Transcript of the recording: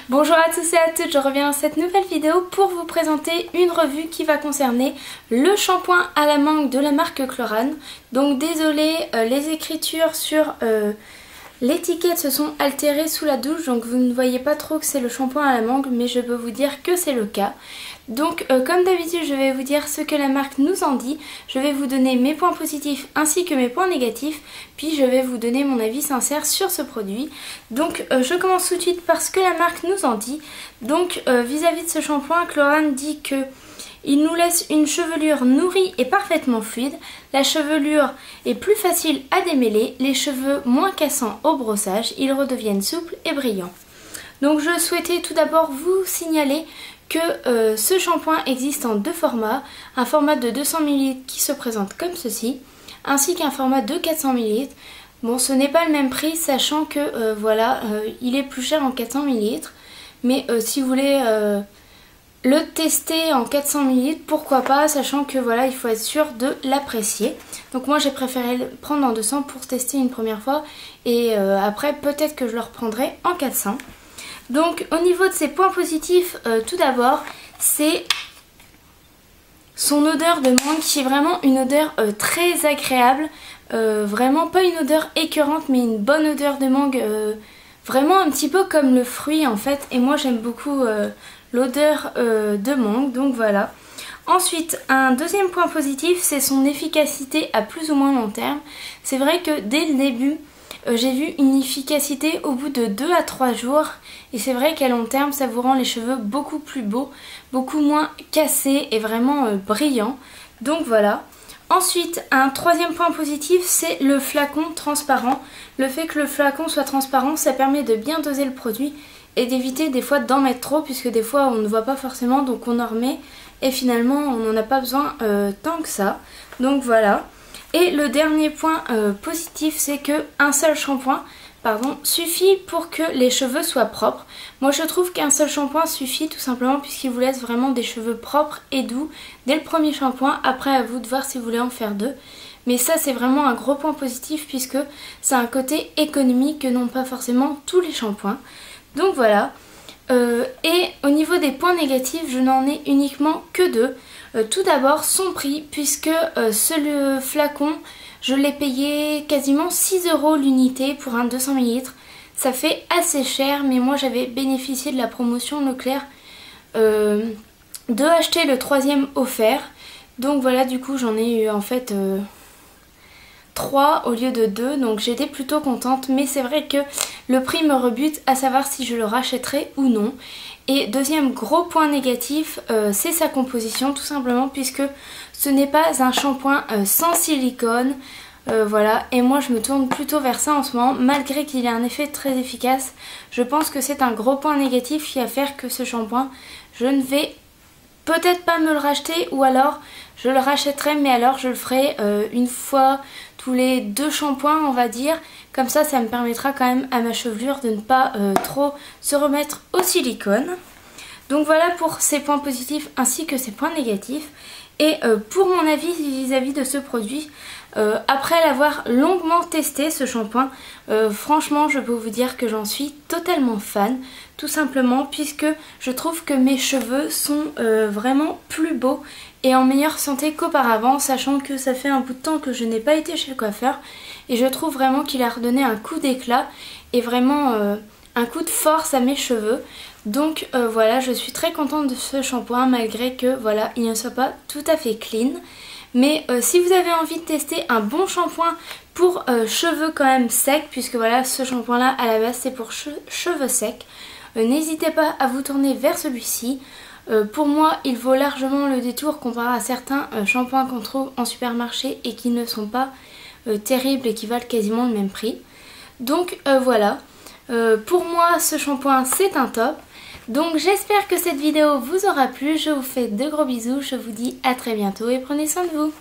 Bonjour à tous et à toutes, je reviens dans cette nouvelle vidéo pour vous présenter une revue qui va concerner le shampoing à la mangue de la marque Chlorane. Donc désolé, les écritures sur l'étiquette se sont altérées sous la douche, donc vous ne voyez pas trop que c'est le shampoing à la mangue, mais je peux vous dire que c'est le cas. Donc comme d'habitude, je vais vous dire ce que la marque nous en dit, je vais vous donner mes points positifs ainsi que mes points négatifs, puis je vais vous donner mon avis sincère sur ce produit. Donc je commence tout de suite par ce que la marque nous en dit. Donc vis-à-vis de ce shampoing, Chlorane dit que il nous laisse une chevelure nourrie et parfaitement fluide. La chevelure est plus facile à démêler, les cheveux moins cassants au brossage, ils redeviennent souples et brillants. Donc je souhaitais tout d'abord vous signaler que ce shampoing existe en deux formats, un format de 200 ml qui se présente comme ceci, ainsi qu'un format de 400 ml. Bon, ce n'est pas le même prix, sachant que voilà, il est plus cher en 400 ml, mais si vous voulez le tester en 400 ml, pourquoi pas, sachant que voilà, il faut être sûr de l'apprécier. Donc moi j'ai préféré le prendre en 200 pour tester une première fois, et après peut-être que je le reprendrai en 400. Donc au niveau de ses points positifs, tout d'abord, c'est son odeur de mangue qui est vraiment une odeur très agréable. Vraiment pas une odeur écœurante, mais une bonne odeur de mangue, vraiment un petit peu comme le fruit en fait. Et moi j'aime beaucoup l'odeur de mangue, donc voilà. Ensuite, un deuxième point positif, c'est son efficacité à plus ou moins long terme. C'est vrai que dès le début, j'ai vu une efficacité au bout de 2 à 3 jours, et c'est vrai qu'à long terme ça vous rend les cheveux beaucoup plus beaux, beaucoup moins cassés et vraiment brillants. Donc voilà. Ensuite, un troisième point positif, c'est le flacon transparent. Le fait que le flacon soit transparent, ça permet de bien doser le produit et d'éviter des fois d'en mettre trop, puisque des fois on ne voit pas forcément, donc on en remet et finalement on n'en a pas besoin tant que ça. Donc voilà. Et le dernier point positif, c'est que un seul shampoing suffit pour que les cheveux soient propres. Moi je trouve qu'un seul shampoing suffit tout simplement puisqu'il vous laisse vraiment des cheveux propres et doux dès le premier shampoing. Après à vous de voir si vous voulez en faire deux. Mais ça c'est vraiment un gros point positif puisque c'est un côté économique que n'ont pas forcément tous les shampoings. Donc voilà. Et au niveau des points négatifs, je n'en ai uniquement que deux. Tout d'abord son prix, puisque ce flacon, je l'ai payé quasiment 6 € l'unité pour un 200 ml. Ça fait assez cher, mais moi j'avais bénéficié de la promotion Leclerc de acheter le troisième offert. Donc voilà, du coup j'en ai eu en fait 3 au lieu de 2, donc j'étais plutôt contente, mais c'est vrai que le prix me rebute à savoir si je le rachèterai ou non. Et deuxième gros point négatif, c'est sa composition tout simplement, puisque ce n'est pas un shampoing sans silicone, voilà, et moi je me tourne plutôt vers ça en ce moment, malgré qu'il ait un effet très efficace. Je pense que c'est un gros point négatif qui va faire que ce shampoing, je ne vais peut-être pas me le racheter, ou alors je le rachèterai, mais alors je le ferai une fois tous les 2 shampoings on va dire. Comme ça, ça me permettra quand même à ma chevelure de ne pas trop se remettre au silicone. Donc voilà pour ces points positifs ainsi que ces points négatifs. Et pour mon avis vis-à-vis de ce produit, après l'avoir longuement testé ce shampoing, franchement je peux vous dire que j'en suis totalement fan. Tout simplement puisque je trouve que mes cheveux sont vraiment plus beaux et en meilleure santé qu'auparavant, sachant que ça fait un bout de temps que je n'ai pas été chez le coiffeur. Et je trouve vraiment qu'il a redonné un coup d'éclat et vraiment un coup de force à mes cheveux. Donc voilà, je suis très contente de ce shampoing, malgré que voilà, il ne soit pas tout à fait clean. Mais si vous avez envie de tester un bon shampoing pour cheveux quand même secs, puisque voilà, ce shampoing là à la base c'est pour cheveux secs, n'hésitez pas à vous tourner vers celui-ci. Pour moi il vaut largement le détour comparé à certains shampoings qu'on trouve en supermarché et qui ne sont pas terribles et qui valent quasiment le même prix. Donc voilà, pour moi ce shampoing c'est un top. Donc j'espère que cette vidéo vous aura plu, je vous fais de gros bisous, je vous dis à très bientôt et prenez soin de vous.